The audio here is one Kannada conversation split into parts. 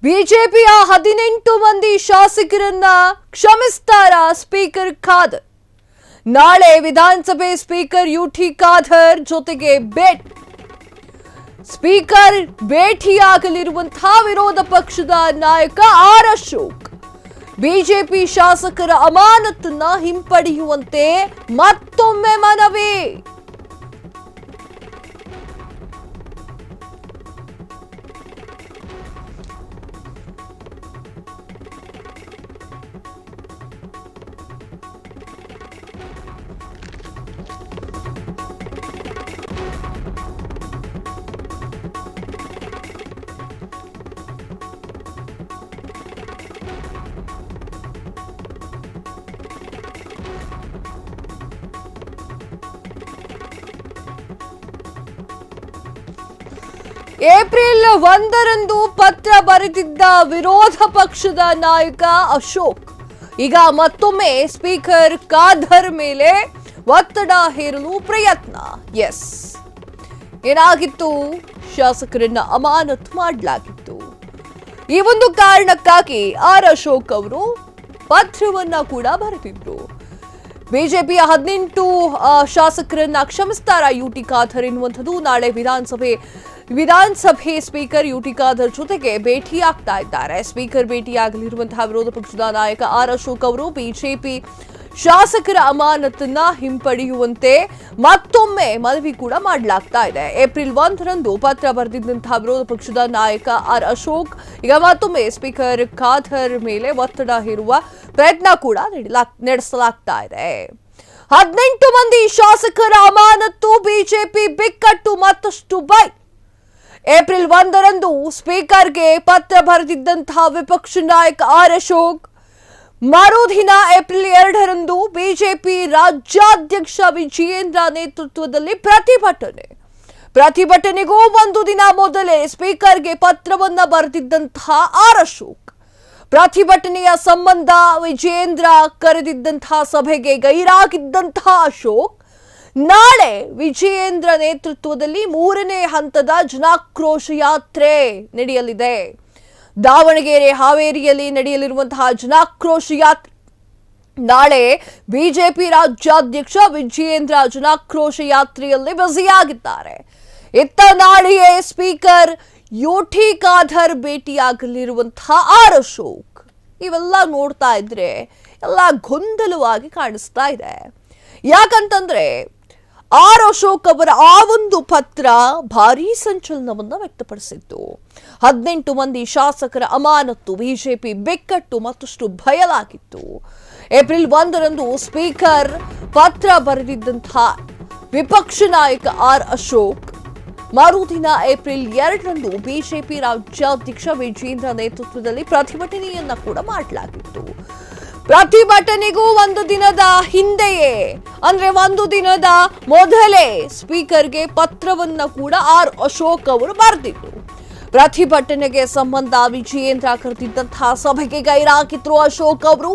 ಬಿಜೆಪಿಯ 18 ಮಂದಿ ಶಾಸಕರನ್ನ ಕ್ಷಮಿಸ್ತಾರ ಸ್ಪೀಕರ್ ಖಾದರ್. ನಾಳೆ ವಿಧಾನಸಭೆ ಸ್ಪೀಕರ್ ಯುಟಿ ಖಾದರ್ ಜೊತೆಗೆ ಸ್ಪೀಕರ್ ಭೇಟಿಯಾಗಲಿರುವಂತಹ ವಿರೋಧ ಪಕ್ಷದ ನಾಯಕ ಆರ್ ಅಶೋಕ್ ಬಿಜೆಪಿ ಶಾಸಕರ ಅಮಾನತನ್ನ ಹಿಂಪಡೆಯುವಂತೆ ಮತ್ತೊಮ್ಮೆ ಮನವಿ. ಏಪ್ರಿಲ್ 1ರಂದು ಪತ್ರ ಬರೆದಿದ್ದ ವಿರೋಧ ಪಕ್ಷದ ನಾಯಕ ಅಶೋಕ್ ಈಗ ಮತ್ತೊಮ್ಮೆ ಸ್ಪೀಕರ್ ಖಾದರ್ ಮೇಲೆ ಒತ್ತಡ ಹೇರಲು ಪ್ರಯತ್ನ. ಏನಾಗಿತ್ತು? ಶಾಸಕರನ್ನ ಅಮಾನತು ಮಾಡಲಾಗಿತ್ತು. ಈ ಒಂದು ಕಾರಣಕ್ಕಾಗಿ ಆರ್ ಅಶೋಕ್ ಅವರು ಪತ್ರವನ್ನ ಕೂಡ ಬರೆದಿದ್ರು. ಬಿಜೆಪಿಯ 18 ಶಾಸಕರನ್ನ ಕ್ಷಮಿಸ್ತಾರ ಯುಟಿ ಖಾದರ್ ಎನ್ನುವಂಥದ್ದು. ನಾಳೆ ವಿಧಾನಸಭೆ ಸ್ಪೀಕರ್ ಯುಟಿ ಖಾದರ್ ಜೊತೆಗೆ ಭೇಟಿಯಾಗ್ತಾ ಇದ್ದಾರೆ. ಸ್ಪೀಕರ್ ಭೇಟಿಯಾಗಲಿರುವಂತಹ ವಿರೋಧ ಪಕ್ಷದ ನಾಯಕ ಆರ್ ಅಶೋಕ್ ಅವರು ಬಿಜೆಪಿ ಶಾಸಕರ ಅಮಾನತನ್ನ ಹಿಂಪಡೆಯುವಂತೆ ಮತ್ತೊಮ್ಮೆ ಮನವಿ ಕೂಡ ಮಾಡಲಾಗ್ತಾ ಇದೆ. ಏಪ್ರಿಲ್ 1ರಂದು ಪತ್ರ ಬರೆದಿದ್ದಂತಹ ವಿರೋಧ ಪಕ್ಷದ ನಾಯಕ ಆರ್ ಅಶೋಕ್ ಈಗ ಮತ್ತೊಮ್ಮೆ ಸ್ಪೀಕರ್ ಖಾದರ್ ಮೇಲೆ ಒತ್ತಡ ಹೇರುವ ಪ್ರಯತ್ನ ಕೂಡ ನಡೆಸಲಾಗ್ತಾ ಇದೆ. 18 ಮಂದಿ ಶಾಸಕರ ಅಮಾನತು, ಬಿಜೆಪಿ ಬಿಕ್ಕಟ್ಟು ಮತ್ತಷ್ಟು ಏಪ್ರಿಲ್ 1ರಂದು ಸ್ಪೀಕರ್ಗೆ ಪತ್ರ ಬರೆದಿದ್ದಂತಹ ವಿಪಕ್ಷ ನಾಯಕ ಆರ್ ಅಶೋಕ್ ಮರುದಿನ ಏಪ್ರಿಲ್ 2ರಂದು ಬಿಜೆಪಿ ರಾಜ್ಯಾಧ್ಯಕ್ಷ ವಿಜಯೇಂದ್ರ ನೇತೃತ್ವದಲ್ಲಿ ಪ್ರತಿಭಟನೆಗೂ ಒಂದು ದಿನ ಮೊದಲೇ ಸ್ಪೀಕರ್ಗೆ ಪತ್ರವನ್ನ ಬರೆದಿದ್ದಂತಹ ಆರ್ ಅಶೋಕ್ ಪ್ರತಿಭಟನೆಯ ಸಂಬಂಧ ವಿಜಯೇಂದ್ರ ಕರೆದಿದ್ದಂತಹ ಸಭೆಗೆ ಗೈರಾಗಿದ್ದಂತಹ ಅಶೋಕ್ ನಾಳೆ ವಿಜಯೇಂದ್ರ ನೇತೃತ್ವದಲ್ಲಿ 3ನೇ ಹಂತದ ಜನಾಕ್ರೋಶ ಯಾತ್ರೆ ನಡೆಯಲಿದೆ. ದಾವಣಗೆರೆ, ಹಾವೇರಿಯಲ್ಲಿ ನಡೆಯಲಿರುವಂತಹ ಜನಾಕ್ರೋಶ ಯಾತ್ರೆ ನಾಳೆ ಬಿಜೆಪಿ ರಾಜ್ಯಾಧ್ಯಕ್ಷ ವಿಜಯೇಂದ್ರ ಜನಾಕ್ರೋಶ ಯಾತ್ರೆಯಲ್ಲಿ ಬ್ಯುಸಿಯಾಗಿದ್ದಾರೆ. ಇತ್ತ ನಾಳೆಯೇ ಸ್ಪೀಕರ್ ಯುಟಿ ಖಾದರ್ ಭೇಟಿಯಾಗಲಿರುವಂತಹ ಆರ್ ಅಶೋಕ್. ಇವೆಲ್ಲ ನೋಡ್ತಾ ಇದ್ರೆ ಎಲ್ಲ ಗೊಂದಲವಾಗಿ ಕಾಣಿಸ್ತಾ ಇದೆ. ಯಾಕಂತಂದ್ರೆ ಆರ್ ಅಶೋಕ್ ಅವರ ಆ ಒಂದು ಪತ್ರ ಭಾರೀ ಸಂಚಲನವನ್ನ ವ್ಯಕ್ತಪಡಿಸಿತ್ತು. 18 ಮಂದಿ ಶಾಸಕರ ಅಮಾನತು, ಬಿಜೆಪಿ ಬೆಕ್ಕಟ್ಟು ಮತ್ತಷ್ಟು ಬಯಲಾಗಿತ್ತು. ಏಪ್ರಿಲ್ 1ರಂದು ಸ್ಪೀಕರ್ ಪತ್ರ ಬರೆದಿದ್ದಂತಹ ವಿಪಕ್ಷ ನಾಯಕ ಆರ್ ಅಶೋಕ್ ಮರುದಿನ ಏಪ್ರಿಲ್ 2ರಂದು ಬಿಜೆಪಿ ರಾಜ್ಯಾಧ್ಯಕ್ಷ ವಿಜಯೇಂದ್ರ ನೇತೃತ್ವದಲ್ಲಿ ಪ್ರತಿಭಟನೆಯನ್ನ ಕೂಡ ಮಾಡಲಾಗಿತ್ತು. ಪ್ರತಿಭಟನೆಗೂ ಒಂದು ದಿನದ ಹಿಂದೆಯೇ ಅಂದ್ರೆ ಒಂದು ದಿನದ ಮೊದಲೇ ಸ್ಪೀಕರ್ಗೆ ಪತ್ರವನ್ನ ಕೂಡ ಆರ್ ಅಶೋಕ್ ಅವರು ಬರೆದಿದ್ರು. ಪ್ರತಿಭಟನೆಗೆ ಸಂಬಂಧ ವಿಜಯೇಂದ್ರ ಕರೆದಿದ್ದಂತಹ ಸಭೆಗೆ ಗೈರಾಗಿದ್ರು ಅಶೋಕ್ ಅವರು.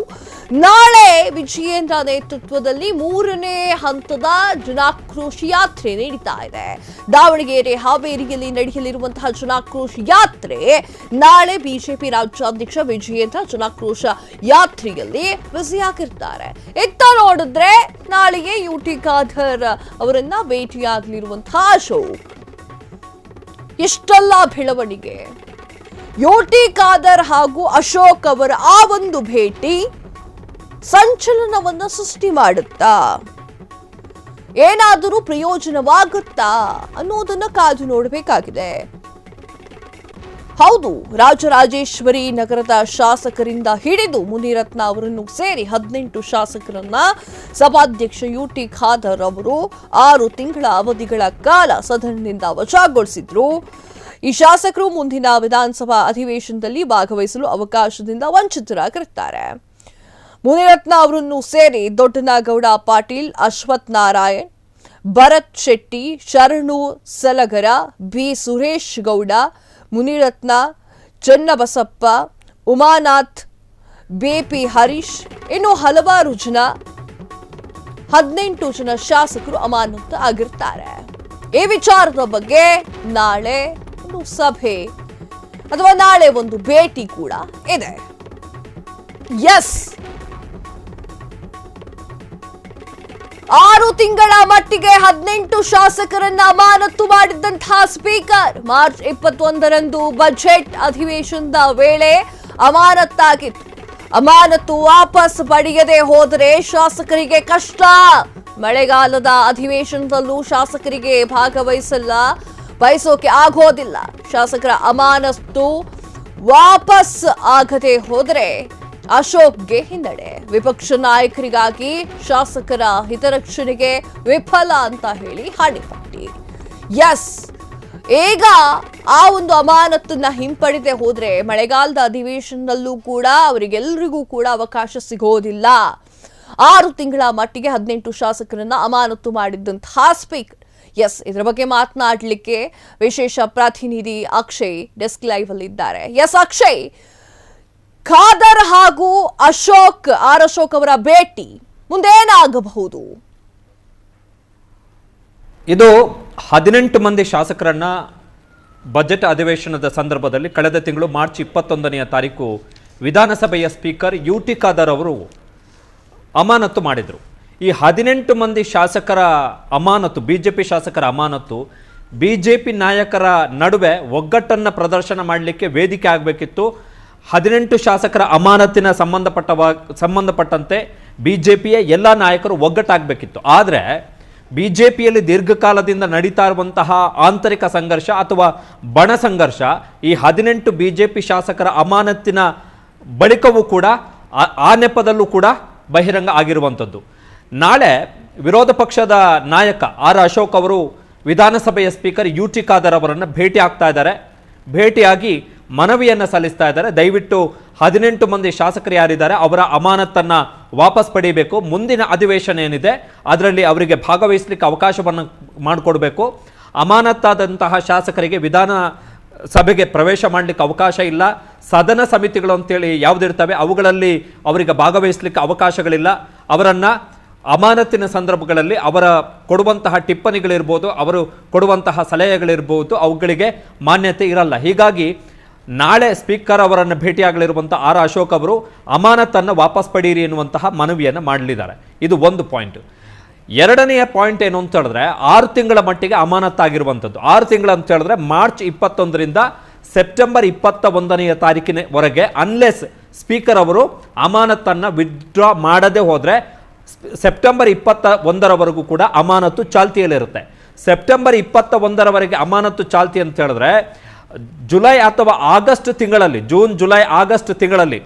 ನಾಳೆ ವಿಜಯೇಂದ್ರ ನೇತೃತ್ವದಲ್ಲಿ 3ನೇ ಹಂತದ ಜನಾಕ್ರೋಶ ಯಾತ್ರೆ ನಡೀತಾ ಇದೆ. ದಾವಣಗೆರೆ, ಹಾವೇರಿಯಲ್ಲಿ ನಡೆಯಲಿರುವಂತಹ ಜನಾಕ್ರೋಶ ಯಾತ್ರೆ ನಾಳೆ ಬಿಜೆಪಿ ರಾಜ್ಯಾಧ್ಯಕ್ಷ ವಿಜಯೇಂದ್ರ ಜನಾಕ್ರೋಶ ಯಾತ್ರೆಯಲ್ಲಿ ಬ್ಯುಸಿಯಾಗಿರ್ತಾರೆ. ಇತ್ತ ನೋಡಿದ್ರೆ ನಾಳೆಗೆ ಯುಟಿ ಖಾದರ್ ಅವರನ್ನ ಭೇಟಿಯಾಗಲಿರುವಂತಹ ಅಶೋಕ್. ಇಷ್ಟೆಲ್ಲ ಬೆಳವಣಿಗೆ, ಯುಟಿ ಖಾದರ್ ಹಾಗೂ ಅಶೋಕ್ ಅವರ ಆ ಒಂದು ಭೇಟಿ ಸಂಚಲನವನ್ನ ಸೃಷ್ಟಿ ಮಾಡುತ್ತಾ, ಏನಾದರೂ ಪ್ರಯೋಜನವಾಗುತ್ತಾ ಅನ್ನೋದನ್ನ ಕಾದು ನೋಡಬೇಕಾಗಿದೆ. ಹೌದು, ರಾಜರಾಜೇಶ್ವರಿ ನಗರದ ಶಾಸಕರಿಂದ ಹಿಡಿದು ಮುನಿರತ್ನ ಅವರನ್ನು ಸೇರಿ 18 ಶಾಸಕರನ್ನ ಸಭಾಧ್ಯಕ್ಷ ಯುಟಿ ಖಾದರ್ ಅವರು 6 ತಿಂಗಳ ಅವಧಿಗಳ ಕಾಲ ಸದನದಿಂದ ವಜಾಗೊಳಿಸಿದ್ರು. ಈ ಶಾಸಕರು ಮುಂದಿನ ವಿಧಾನಸಭಾ ಅಧಿವೇಶನದಲ್ಲಿ ಭಾಗವಹಿಸಲು ಅವಕಾಶದಿಂದ ವಂಚಿತರಾಗಿರುತ್ತಾರೆ. ಮುನಿರತ್ನ ಅವರನ್ನು ಸೇರಿ ದೊಡ್ಡನಗೌಡ ಪಾಟೀಲ್, ಅಶ್ವಥ್ ನಾರಾಯಣ್, ಭರತ್ ಶೆಟ್ಟಿ, ಶರಣು ಸಲಗರ, ಬಿ ಸುರೇಶ್ ಗೌಡ, ಮುನಿರತ್ನ, ಚನ್ನಬಸಪ್ಪ, ಉಮಾನಾಥ್, ಬಿಪಿ ಹರೀಶ್, ಇನ್ನು ಹಲವಾರು ಜನ 18 ಜನ ಶಾಸಕರು ಅಮಾನತು ಆಗಿರ್ತಾರೆ. ಈ ವಿಚಾರದ ಬಗ್ಗೆ ನಾಳೆ ಒಂದು ಸಭೆ ಅಥವಾ ನಾಳೆ ಒಂದು ಭೇಟಿ ಕೂಡ ಇದೆ. ಎಸ್, 6 ತಿಂಗಳ ಮಟ್ಟಿಗೆ 18 ಶಾಸಕರನ್ನ ಅಮಾನತು ಮಾಡಿದ್ದಂತಹ ಸ್ಪೀಕರ್ ಮಾರ್ಚ್ 21ರಂದು ಬಜೆಟ್ ಅಧಿವೇಶನದ ವೇಳೆ ಅಮಾನತ್ತಾಗಿತ್ತು. ಅಮಾನತು ವಾಪಸ್ ಪಡೆಯದೆ ಹೋದರೆ ಶಾಸಕರಿಗೆ ಕಷ್ಟ. ಮಳೆಗಾಲದ ಅಧಿವೇಶನದಲ್ಲೂ ಶಾಸಕರಿಗೆ ಬಯಸೋಕೆ ಆಗೋದಿಲ್ಲ. ಶಾಸಕರ ಅಮಾನತು ವಾಪಸ್ ಆಗದೆ ಹೋದರೆ ಅಶೋಕ್ಗೆ ಹಿನ್ನಡೆ. ವಿಪಕ್ಷ ನಾಯಕರಿಗಾಗಿ ಶಾಸಕರ ಹಿತರಕ್ಷಣೆಗೆ ವಿಫಲ ಅಂತ ಹೇಳಿ ಹಾಡಿಪಟ್ಟಿ. ಎಸ್, ಈಗ ಆ ಒಂದು ಅಮಾನತನ್ನ ಹಿಂಪಡೆದೆ ಹೋದ್ರೆ ಮಳೆಗಾಲದ ಅಧಿವೇಶನದಲ್ಲೂ ಕೂಡ ಅವರಿಗೆಲ್ಲರಿಗೂ ಕೂಡ ಅವಕಾಶ ಸಿಗೋದಿಲ್ಲ. 6 ತಿಂಗಳ ಮಟ್ಟಿಗೆ 18 ಶಾಸಕರನ್ನ ಅಮಾನತು ಮಾಡಿದ್ದಂತಹ ಸ್ಪೀಕರ್. ಎಸ್, ಇದರ ಬಗ್ಗೆ ಮಾತನಾಡಲಿಕ್ಕೆ ವಿಶೇಷ ಪ್ರತಿನಿಧಿ ಅಕ್ಷಯ್ ಡೆಸ್ಕ್ ಲೈವ್ ಅಲ್ಲಿ ಇದ್ದಾರೆ. ಎಸ್ ಅಕ್ಷಯ್, ಖಾದರ್ ಹಾಗೂ ಅಶೋಕ್ ಅವರ ಭೇಟಿ ಮುಂದೇನಾಗಬಹುದು? ಇದು 18 ಮಂದಿ ಶಾಸಕರನ್ನ ಬಜೆಟ್ ಅಧಿವೇಶನದ ಸಂದರ್ಭದಲ್ಲಿ ಕಳೆದ ತಿಂಗಳು ಮಾರ್ಚ್ 21ನೆಯ ತಾರೀಕು ವಿಧಾನಸಭೆಯ ಸ್ಪೀಕರ್ UT ಖಾದರ್ ಅವರು ಅಮಾನತು ಮಾಡಿದರು. ಈ 18 ಮಂದಿ ಶಾಸಕರ ಅಮಾನತು, ಬಿಜೆಪಿ ಶಾಸಕರ ಅಮಾನತು ಬಿಜೆಪಿ ನಾಯಕರ ನಡುವೆ ಒಗ್ಗಟ್ಟನ್ನು ಪ್ರದರ್ಶನ ಮಾಡಲಿಕ್ಕೆ ವೇದಿಕೆ ಆಗಬೇಕಿತ್ತು. 18 ಶಾಸಕರ ಅಮಾನತಿನ ಸಂಬಂಧಪಟ್ಟಂತೆ ಬಿಜೆಪಿಯ ಎಲ್ಲ ನಾಯಕರು ಒಗ್ಗಟ್ಟಾಗಬೇಕಿತ್ತು. ಆದರೆ ಬಿಜೆಪಿಯಲ್ಲಿ ದೀರ್ಘಕಾಲದಿಂದ ನಡೀತಾ ಇರುವಂತಹ ಆಂತರಿಕ ಸಂಘರ್ಷ ಅಥವಾ ಬಣ ಸಂಘರ್ಷ ಈ 18 ಬಿಜೆಪಿ ಶಾಸಕರ ಅಮಾನತಿನ ಬಳಿಕವೂ ಕೂಡ ಆ ನೆಪದಲ್ಲೂ ಕೂಡ ಬಹಿರಂಗ ಆಗಿರುವಂಥದ್ದು. ನಾಳೆ ವಿರೋಧ ಪಕ್ಷದ ನಾಯಕ ಅಶೋಕ್ ಅವರು ವಿಧಾನಸಭೆಯ ಸ್ಪೀಕರ್ UT ಖಾದರ್ ಅವರನ್ನು ಭೇಟಿ ಆಗ್ತಾ ಇದ್ದಾರೆ. ಭೇಟಿಯಾಗಿ ಮನವಿಯನ್ನು ಸಲ್ಲಿಸ್ತಾ ಇದ್ದಾರೆ. ದಯವಿಟ್ಟು 18 ಮಂದಿ ಶಾಸಕರು ಯಾರಿದ್ದಾರೆ ಅವರ ಅಮಾನತನ್ನು ವಾಪಸ್ ಪಡೆಯಬೇಕು. ಮುಂದಿನ ಅಧಿವೇಶನ ಏನಿದೆ ಅದರಲ್ಲಿ ಅವರಿಗೆ ಭಾಗವಹಿಸಲಿಕ್ಕೆ ಅವಕಾಶವನ್ನು ಮಾಡಿಕೊಡ್ಬೇಕು. ಅಮಾನತಾದಂತಹ ಶಾಸಕರಿಗೆ ವಿಧಾನಸಭೆಗೆ ಪ್ರವೇಶ ಮಾಡಲಿಕ್ಕೆ ಅವಕಾಶ ಇಲ್ಲ. ಸದನ ಸಮಿತಿಗಳು ಅಂತೇಳಿ ಯಾವುದಿರ್ತವೆ ಅವುಗಳಲ್ಲಿ ಅವರಿಗೆ ಭಾಗವಹಿಸಲಿಕ್ಕೆ ಅವಕಾಶಗಳಿಲ್ಲ. ಅವರನ್ನು ಅಮಾನತಿನ ಸಂದರ್ಭಗಳಲ್ಲಿ ಅವರ ಕೊಡುವಂತಹ ಟಿಪ್ಪಣಿಗಳಿರ್ಬೋದು, ಅವರು ಕೊಡುವಂತಹ ಸಲಹೆಗಳಿರ್ಬೋದು, ಅವುಗಳಿಗೆ ಮಾನ್ಯತೆ ಇರಲ್ಲ. ಹೀಗಾಗಿ ನಾಳೆ ಸ್ಪೀಕರ್ ಅವರನ್ನು ಭೇಟಿಯಾಗಲಿರುವಂಥ ಅಶೋಕ್ ಅವರು ಅಮಾನತನ್ನು ವಾಪಸ್ ಪಡೀರಿ ಎನ್ನುವಂತಹ ಮನವಿಯನ್ನು ಮಾಡಲಿದ್ದಾರೆ. ಇದು ಒಂದು ಪಾಯಿಂಟ್. ಎರಡನೆಯ ಪಾಯಿಂಟ್ ಏನು ಅಂತ ಹೇಳಿದ್ರೆ 6 ತಿಂಗಳ ಮಟ್ಟಿಗೆ ಅಮಾನತ್ತಾಗಿರುವಂಥದ್ದು. 6 ತಿಂಗಳು ಅಂತ ಹೇಳಿದ್ರೆ ಮಾರ್ಚ್ 21ರಿಂದ ಸೆಪ್ಟೆಂಬರ್ 21ನೆಯ ತಾರೀಕಿನವರೆಗೆ ಅನ್ಲೆಸ್ ಸ್ಪೀಕರ್ ಅವರು ಅಮಾನತನ್ನು ವಿತ್ಡ್ರಾ ಮಾಡದೆ ಹೋದರೆ ಸೆಪ್ಟೆಂಬರ್ 21ರವರೆಗೂ ಕೂಡ ಅಮಾನತು ಚಾಲ್ತಿಯಲ್ಲಿರುತ್ತೆ. ಸೆಪ್ಟೆಂಬರ್ 21ರವರೆಗೆ ಅಮಾನತು ಚಾಲ್ತಿ ಅಂತ ಹೇಳಿದ್ರೆ ಜುಲೈ ಅಥವಾ ಆಗಸ್ಟ್ ತಿಂಗಳಲ್ಲಿ, ಜೂನ್ ಜುಲೈ ಆಗಸ್ಟ್ ತಿಂಗಳಲ್ಲಿ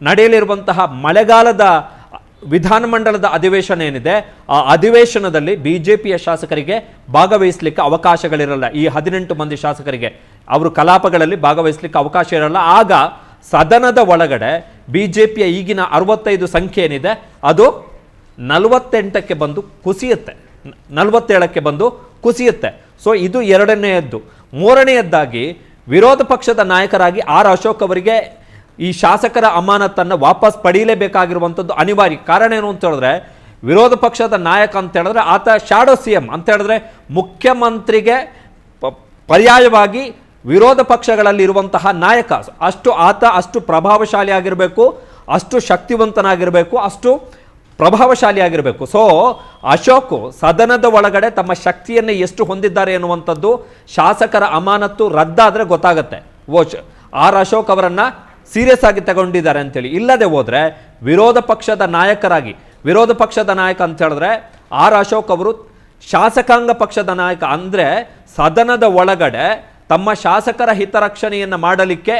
ನಡೆಯಲಿರುವಂತಹ ಮಳೆಗಾಲದ ವಿಧಾನಮಂಡಲದ ಅಧಿವೇಶನ ಏನಿದೆ ಆ ಅಧಿವೇಶನದಲ್ಲಿ ಬಿಜೆಪಿಯ ಶಾಸಕರಿಗೆ ಭಾಗವಹಿಸಲಿಕ್ಕೆ ಅವಕಾಶಗಳಿರಲ್ಲ. ಈ 18 ಮಂದಿ ಶಾಸಕರಿಗೆ ಅವರು ಕಲಾಪಗಳಲ್ಲಿ ಭಾಗವಹಿಸಲಿಕ್ಕೆ ಅವಕಾಶ ಇರಲ್ಲ. ಆಗ ಸದನದ ಒಳಗಡೆ ಬಿಜೆಪಿಯ ಈಗಿನ 65 ಸಂಖ್ಯೆ ಏನಿದೆ ಅದು 48ಕ್ಕೆ ಬಂದು ಕುಸಿಯುತ್ತೆ, 47ಕ್ಕೆ ಬಂದು ಕುಸಿಯುತ್ತೆ. ಸೊ ಇದು ಎರಡನೆಯದ್ದು. ಮೂರನೆಯದ್ದಾಗಿ ವಿರೋಧ ಪಕ್ಷದ ನಾಯಕರಾಗಿ ಅಶೋಕ್ ಅವರಿಗೆ ಈ ಶಾಸಕರ ಅಮಾನತನ್ನು ವಾಪಸ್ ಪಡೆಯಲೇಬೇಕಾಗಿರುವಂಥದ್ದು ಅನಿವಾರ್ಯ. ಕಾರಣ ಏನು ಅಂತ ಹೇಳಿದ್ರೆ ವಿರೋಧ ಪಕ್ಷದ ನಾಯಕ ಅಂತ ಹೇಳಿದ್ರೆ ಆತ ಶಾಡೋ CM ಅಂತ ಹೇಳಿದ್ರೆ ಮುಖ್ಯಮಂತ್ರಿಗೆ ಪರ್ಯಾಯವಾಗಿ ವಿರೋಧ ಪಕ್ಷಗಳಲ್ಲಿ ಇರುವಂತಹ ನಾಯಕ. ಆತ ಅಷ್ಟು ಪ್ರಭಾವಶಾಲಿ ಆಗಿರಬೇಕು, ಅಷ್ಟು ಶಕ್ತಿವಂತನಾಗಿರಬೇಕು, ಅಷ್ಟು ಪ್ರಭಾವಶಾಲಿಯಾಗಿರಬೇಕು. ಸೊ ಅಶೋಕ್ ಸದನದ ಒಳಗಡೆ ತಮ್ಮ ಶಕ್ತಿಯನ್ನು ಎಷ್ಟು ಹೊಂದಿದ್ದಾರೆ ಎನ್ನುವಂಥದ್ದು ಶಾಸಕರ ಅಮಾನತು ರದ್ದಾದರೆ ಗೊತ್ತಾಗುತ್ತೆ. ಅಶೋಕ್ ಅವರನ್ನ ಸೀರಿಯಸ್ ಆಗಿ ತಗೊಂಡಿದ್ದಾರೆ ಅಂತೇಳಿ. ಇಲ್ಲದೆ ಹೋದ್ರೆ ವಿರೋಧ ಪಕ್ಷದ ನಾಯಕರಾಗಿ, ವಿರೋಧ ಪಕ್ಷದ ನಾಯಕ ಅಂತ ಹೇಳಿದ್ರೆ ಅಶೋಕ್ ಅವರು ಶಾಸಕಾಂಗ ಪಕ್ಷದ ನಾಯಕ. ಅಂದ್ರೆ ಸದನದ ಒಳಗಡೆ ತಮ್ಮ ಶಾಸಕರ ಹಿತರಕ್ಷಣೆಯನ್ನು ಮಾಡಲಿಕ್ಕೆ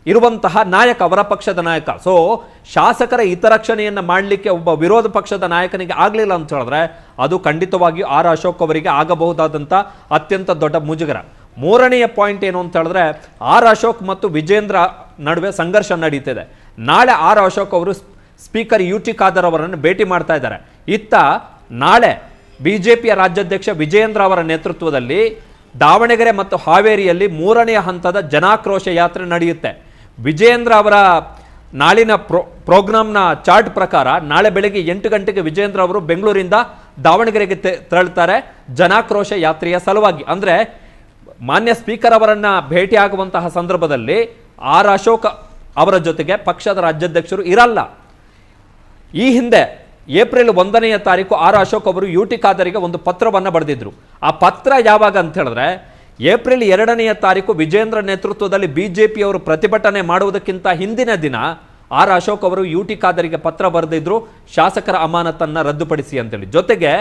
ಇರುವಂತಹ ನಾಯಕ, ಅವರ ಪಕ್ಷದ ನಾಯಕ. ಸೊ ಶಾಸಕರ ಹಿತರಕ್ಷಣೆಯನ್ನು ಮಾಡಲಿಕ್ಕೆ ಒಬ್ಬ ವಿರೋಧ ಪಕ್ಷದ ನಾಯಕನಿಗೆ ಆಗಲಿಲ್ಲ ಅಂತ ಹೇಳಿದ್ರೆ ಅದು ಖಂಡಿತವಾಗಿಯೂ ಅಶೋಕ್ ಅವರಿಗೆ ಆಗಬಹುದಾದಂಥ ಅತ್ಯಂತ ದೊಡ್ಡ ಮುಜುಗರ. ಮೂರನೆಯ ಪಾಯಿಂಟ್ ಏನು ಅಂತ ಹೇಳಿದ್ರೆ ಅಶೋಕ್ ಮತ್ತು ವಿಜೇಂದ್ರ ನಡುವೆ ಸಂಘರ್ಷ ನಡೀತಿದೆ. ನಾಳೆ ಅಶೋಕ್ ಅವರು ಸ್ಪೀಕರ್ UT ಖಾದರ್ ಅವರನ್ನು ಭೇಟಿ ಮಾಡ್ತಾ ಇದ್ದಾರೆ. ಇತ್ತ ನಾಳೆ ಬಿಜೆಪಿಯ ರಾಜ್ಯಾಧ್ಯಕ್ಷ ವಿಜೇಂದ್ರ ಅವರ ನೇತೃತ್ವದಲ್ಲಿ ದಾವಣಗೆರೆ ಮತ್ತು ಹಾವೇರಿಯಲ್ಲಿ 3ನೇ ಹಂತದ ಜನಾಕ್ರೋಶ ಯಾತ್ರೆ ನಡೆಯುತ್ತೆ. ವಿಜೇಂದ್ರ ಅವರ ನಾಳಿನ ಪ್ರೋಗ್ರಾಮ್ನ ಚಾರ್ಟ್ ಪ್ರಕಾರ ನಾಳೆ ಬೆಳಗ್ಗೆ 8 ಗಂಟೆಗೆ ವಿಜೇಂದ್ರ ಅವರು ಬೆಂಗಳೂರಿಂದ ದಾವಣಗೆರೆಗೆ ತೆರಳುತ್ತಾರೆ ಜನಾಕ್ರೋಶ ಯಾತ್ರೆಯ ಸಲುವಾಗಿ. ಅಂದರೆ ಮಾನ್ಯ ಸ್ಪೀಕರ್ ಅವರನ್ನ ಭೇಟಿಯಾಗುವಂತಹ ಸಂದರ್ಭದಲ್ಲಿ ಆರ್ ಅಶೋಕ್ ಅವರ ಜೊತೆಗೆ ಪಕ್ಷದ ರಾಜ್ಯಾಧ್ಯಕ್ಷರು ಇರಲ್ಲ. ಈ ಹಿಂದೆ ಏಪ್ರಿಲ್ 1ನೇ ತಾರೀಕು ಆರ್ ಅಶೋಕ್ ಅವರು ಯುಟಿ ಖಾದರಿಗೆ ಒಂದು ಪತ್ರವನ್ನು ಬರೆದಿದ್ರು. ಆ ಪತ್ರ ಯಾವಾಗ ಅಂತ ಹೇಳಿದ್ರೆ ಏಪ್ರಿಲ್ 2ನೇ ತಾರೀಕು ವಿಜೇಂದ್ರ ನೇತೃತ್ವದಲ್ಲಿ ಬಿಜೆಪಿ ಅವರು ಪ್ರತಿಭಟನೆ ಮಾಡುವುದಕ್ಕಿಂತ ಹಿಂದಿನ ದಿನ ಆರ್ ಅಶೋಕ್ ಅವರು ಯುಟಿ ಖಾದರಿಗೆ ಪತ್ರ ಬರೆದಿದ್ರು, ಶಾಸಕರ ಅಮಾನತನ್ನ ರದ್ದುಪಡಿಸಿ ಅಂತೇಳಿ. ಜೊತೆಗೆ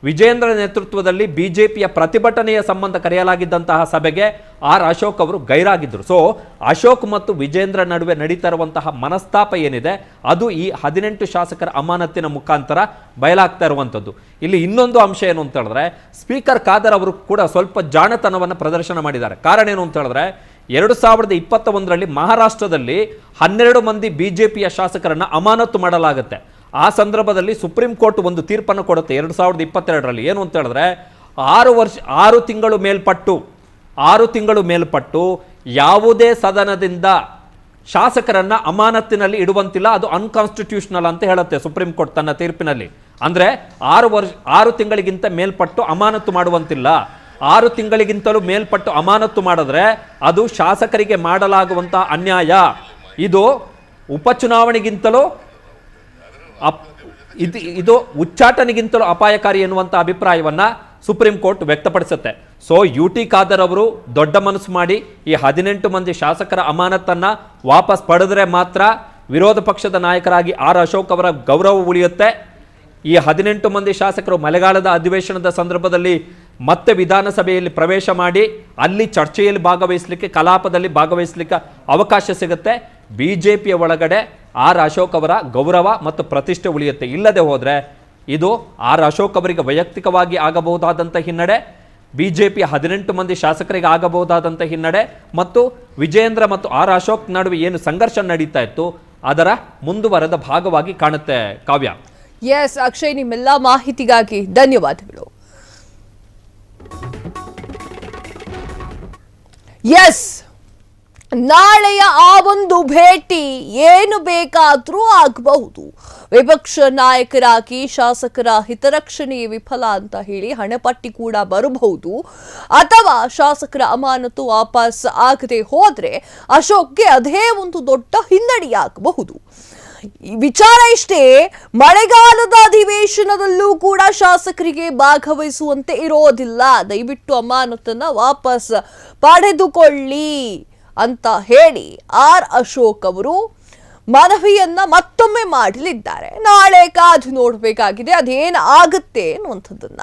ವಿಜೇಂದ್ರ ನೇತೃತ್ವದಲ್ಲಿ ಬಿಜೆಪಿಯ ಪ್ರತಿಭಟನೆಯ ಸಂಬಂಧ ಕರೆಯಲಾಗಿದ್ದಂತಹ ಸಭೆಗೆ ಆರ್ ಅಶೋಕ್ ಅವರು ಗೈರಾಗಿದ್ದರು. ಸೊ ಅಶೋಕ್ ಮತ್ತು ವಿಜೇಂದ್ರ ನಡುವೆ ನಡೀತಾ ಇರುವಂತಹ ಮನಸ್ತಾಪ ಏನಿದೆ ಅದು ಈ 18 ಶಾಸಕರ ಅಮಾನತಿನ ಮುಖಾಂತರ ಬಯಲಾಗ್ತಾ ಇರುವಂಥದ್ದು. ಇಲ್ಲಿ ಇನ್ನೊಂದು ಅಂಶ ಏನು ಅಂತ ಹೇಳಿದ್ರೆ ಸ್ಪೀಕರ್ ಖಾದರ್ ಅವರು ಕೂಡ ಸ್ವಲ್ಪ ಜಾಣತನವನ್ನು ಪ್ರದರ್ಶನ ಮಾಡಿದ್ದಾರೆ. ಕಾರಣ ಏನು ಅಂತ ಹೇಳಿದ್ರೆ 2021ರಲ್ಲಿ ಮಹಾರಾಷ್ಟ್ರದಲ್ಲಿ 12 ಮಂದಿ ಬಿಜೆಪಿಯ ಶಾಸಕರನ್ನ ಅಮಾನತು ಮಾಡಲಾಗುತ್ತೆ. ಆ ಸಂದರ್ಭದಲ್ಲಿ ಸುಪ್ರೀಂ ಕೋರ್ಟ್ ಒಂದು ತೀರ್ಪನ್ನು ಕೊಡುತ್ತೆ 2022ರಲ್ಲಿ. ಏನು ಅಂತ ಹೇಳಿದ್ರೆ 6 ತಿಂಗಳು ಮೇಲ್ಪಟ್ಟು ಯಾವುದೇ ಸದನದಿಂದ ಶಾಸಕರನ್ನ ಅಮಾನತಿನಲ್ಲಿ ಇಡುವಂತಿಲ್ಲ, ಅದು ಅನ್ಕಾನ್ಸ್ಟಿಟ್ಯೂಷನಲ್ ಅಂತ ಹೇಳುತ್ತೆ ಸುಪ್ರೀಂ ಕೋರ್ಟ್ ತನ್ನ ತೀರ್ಪಿನಲ್ಲಿ. ಅಂದ್ರೆ 6 ತಿಂಗಳಿಗಿಂತ ಮೇಲ್ಪಟ್ಟು ಅಮಾನತು ಮಾಡುವಂತಿಲ್ಲ. 6 ತಿಂಗಳಿಗಿಂತಲೂ ಮೇಲ್ಪಟ್ಟು ಅಮಾನತು ಮಾಡಿದ್ರೆ ಅದು ಶಾಸಕರಿಗೆ ಮಾಡಲಾಗುವಂತಹ ಅನ್ಯಾಯ. ಇದು ಉಪಚುನಾವಣೆಗಿಂತಲೂ ಇದು ಉಚ್ಚಾಟನೆಗಿಂತಲೂ ಅಪಾಯಕಾರಿ ಎನ್ನುವಂಥ ಅಭಿಪ್ರಾಯವನ್ನ ಸುಪ್ರೀಂ ಕೋರ್ಟ್ ವ್ಯಕ್ತಪಡಿಸುತ್ತೆ. ಸೊ ಯುಟಿ ಖಾದರ್ ಅವರು ದೊಡ್ಡ ಮನಸ್ಸು ಮಾಡಿ ಈ 18 ಮಂದಿ ಶಾಸಕರ ಅಮಾನತನ್ನ ವಾಪಸ್ ಪಡೆದರೆ ಮಾತ್ರ ವಿರೋಧ ಪಕ್ಷದ ನಾಯಕರಾಗಿ ಆರ್ ಅಶೋಕ್ ಅವರ ಗೌರವ ಉಳಿಯುತ್ತೆ. ಈ 18 ಮಂದಿ ಶಾಸಕರು ಮಳೆಗಾಲದ ಅಧಿವೇಶನದ ಸಂದರ್ಭದಲ್ಲಿ ಮತ್ತೆ ವಿಧಾನಸಭೆಯಲ್ಲಿ ಪ್ರವೇಶ ಮಾಡಿ ಅಲ್ಲಿ ಚರ್ಚೆಯಲ್ಲಿ ಭಾಗವಹಿಸಲಿಕ್ಕೆ, ಕಲಾಪದಲ್ಲಿ ಭಾಗವಹಿಸಲಿಕ್ಕೆ ಅವಕಾಶ ಸಿಗುತ್ತೆ. ಬಿಜೆಪಿಯ ಒಳಗಡೆ ಆರ್ ಅಶೋಕ್ ಅವರ ಗೌರವ ಮತ್ತು ಪ್ರತಿಷ್ಠೆ ಉಳಿಯುತ್ತೆ. ಇಲ್ಲದೆ ಹೋದರೆ ಇದು ಆರ್ ಅಶೋಕ್ ಅವರಿಗೆ ವೈಯಕ್ತಿಕವಾಗಿ ಆಗಬಹುದಾದಂಥ ಹಿನ್ನಡೆ, ಬಿಜೆಪಿಯ 18 ಮಂದಿ ಶಾಸಕರಿಗೆ ಆಗಬಹುದಾದಂಥ ಹಿನ್ನಡೆ ಮತ್ತು ವಿಜೇಂದ್ರ ಮತ್ತು ಆರ್ ಅಶೋಕ್ ನಡುವೆ ಏನು ಸಂಘರ್ಷ ನಡೀತಾ ಇತ್ತು ಅದರ ಮುಂದುವರೆದ ಭಾಗವಾಗಿ ಕಾಣುತ್ತೆ. ಕಾವ್ಯ. ಎಸ್ ಅಕ್ಷಯ್, ನಿಮ್ಮೆಲ್ಲ ಮಾಹಿತಿಗಾಗಿ ಧನ್ಯವಾದಗಳು. ಎಸ್, ನಾಳೆಯ ಆ ಒಂದು ಭೇಟಿ ಏನು ಬೇಕಾದ್ರೂ ಆಗಬಹುದು. ವಿಪಕ್ಷ ನಾಯಕರಾಗಿ ಶಾಸಕರ ಹಿತರಕ್ಷಣೆ ವಿಫಲ ಅಂತ ಹೇಳಿ ಹಣಪಟ್ಟಿ ಕೂಡ ಬರಬಹುದು, ಅಥವಾ ಶಾಸಕರ ಅಮಾನತು ವಾಪಸ್ ಆಗದೆ ಹೋದ್ರೆ ಅಶೋಕ್ಗೆ ಅದೇ ಒಂದು ದೊಡ್ಡ ಹಿನ್ನಡೆಯಾಗಬಹುದು. ವಿಚಾರ ಇಷ್ಟೇ, ಮಳೆಗಾಲದ ಅಧಿವೇಶನದಲ್ಲೂ ಕೂಡ ಶಾಸಕರಿಗೆ ಭಾಗವಹಿಸುವಂತೆ ಇರೋದಿಲ್ಲ. ದಯವಿಟ್ಟು ಅಮಾನತನ್ನ ವಾಪಸ್ ಪಡೆದುಕೊಳ್ಳಿ ಅಂತ ಹೇಳಿ ಆರ್ ಅಶೋಕ್ ಅವರು ಮನವಿಯನ್ನ ಮತ್ತೊಮ್ಮೆ ಮಾಡಲಿದ್ದಾರೆ. ನಾಳೆ ಕಾದು ನೋಡಬೇಕಾಗಿದೆ ಅದೇನು ಆಗುತ್ತೆ ಅನ್ನುವಂಥದ್ದನ್ನ.